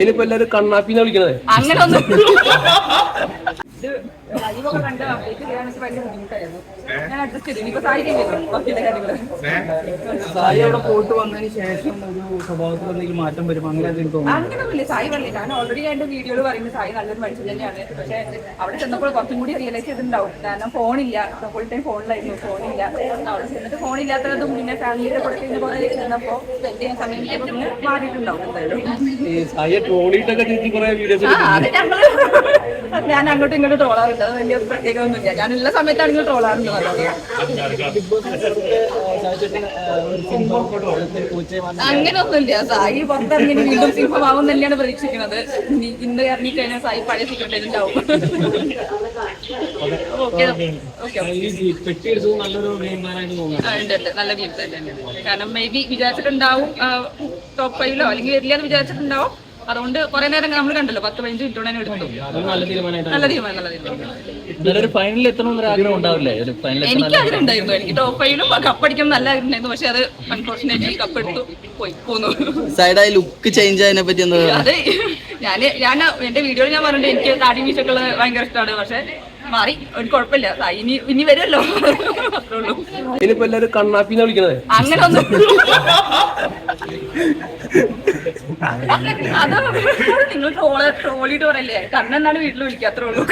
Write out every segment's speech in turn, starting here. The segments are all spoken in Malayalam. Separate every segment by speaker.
Speaker 1: ഇതിനിപ്പോ എല്ലാരും കണ്ണാപ്പിന്ന് വിളിക്കണത്
Speaker 2: അങ്ങനെ ഒന്നും ലൈവൊക്കെ കണ്ട് അപ്ഡേറ്റ് ചെയ്യാൻ ഭയങ്കര ബുദ്ധിമുട്ടായിരുന്നു. ഞാൻ അഡ്ജസ്റ്റ് ചെയ്തു. ഇനിയിപ്പോ സായി കാര്യങ്ങള്
Speaker 3: സായി അവിടെ പോയിട്ട് വന്നതിന് ശേഷം ഒരു സ്വഭാവത്തിൽ എന്തെങ്കിലും മാറ്റം വരും
Speaker 2: അങ്ങനെയൊന്നുമില്ല. സായി പറഞ്ഞില്ല. ഞാൻ ഓൾറെഡി എന്റെ വീഡിയോയിൽ പറയുന്നത് സായി നല്ലൊരു മനുഷ്യൻ തന്നെയാണ്. പക്ഷെ അവിടെ ചെന്നപ്പോൾ കുറച്ചും കൂടി റിയലൈസ് ചെയ്തിട്ടുണ്ടാവും. കാരണം ഫോണില്ല, ഫുൾ ടൈം ഫോണിലായിരുന്നു. ഫോണില്ല, അവിടെ ചെന്നിട്ട് ഫോണില്ലാത്തതും പിന്നെ ഫാമിലിയുടെ കൂടെ കഴിഞ്ഞ പോലെ ചെന്നപ്പോ സ്പെൻഡ് ചെയ്യാൻ സമയം പിന്നെ മാറിയിട്ടുണ്ടാവും എന്തായാലും. ഞാൻ അങ്ങോട്ടും ഇങ്ങോട്ടും ട്രോളാറുണ്ട്. അത് വലിയ പ്രത്യേകമൊന്നുമില്ല. ഞാനുള്ള സമയത്താണെങ്കിൽ ട്രോളാറുണ്ട്. അങ്ങനെയൊന്നുമില്ല. സായി പുറത്തിറങ്ങി വീണ്ടും സിംഹമാവും തന്നെയാണ് പ്രതീക്ഷിക്കുന്നത്. ഇന്ന് ഇറങ്ങി കഴിഞ്ഞാൽ സായി പഴയ സീക്രട്ട് ഉണ്ടാവും. നല്ല ഗെയിംസ് തന്നെയാണ്. കാരണം മേ ബി വിചാരിച്ചിട്ടുണ്ടാവും ടോപ്പ് 5 അല്ലെങ്കിൽ വരില്ലാന്ന് വിചാരിച്ചിട്ടുണ്ടാവും. അതുകൊണ്ട് കുറെ നേരം നമ്മൾ കണ്ടല്ലോ, 10-15 മിനിറ്റ് എടുത്തു. നല്ല തീരുമാനം. എനിക്ക് അതിലുണ്ടായിരുന്നു. എനിക്ക് ടോപ്പ് 5 കപ്പടിക്കണം നല്ല ആഗ്രഹമായിരുന്നു. പക്ഷെ അത് അൺഫോർച്ചുനേറ്റ്ലി കപ്പെടുത്തു പോന്നു.
Speaker 3: സൈഡായി ലുക്ക് ചേഞ്ച് ആയതിനെ പറ്റി
Speaker 2: അതെ, ഞാൻ എന്റെ വീഡിയോയിൽ ഞാൻ പറഞ്ഞിട്ട് എനിക്ക് താടി മീശൊക്കെ ഉള്ളത് ഭയങ്കര ഇഷ്ടമാണ്. പക്ഷെ മാറി, ഒരു കുഴപ്പമില്ല. ഇനി വരുമല്ലോ, അത്രേ ഉള്ളൂ.
Speaker 1: ഇതിനിപ്പോ എല്ലാരും കണ്ണാപ്പിന്ന് വിളിക്കണത്
Speaker 2: അങ്ങനെ ഒന്നും അതാ നിങ്ങൾ ട്രോളിട്ട് പറയല്ലേ, കണ്ണെന്നാണ് വീട്ടിൽ വിളിക്കുക, അത്രേ ഉള്ളൂ.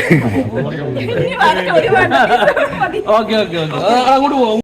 Speaker 1: ഓക്കെ അങ്ങോട്ട് പോകും.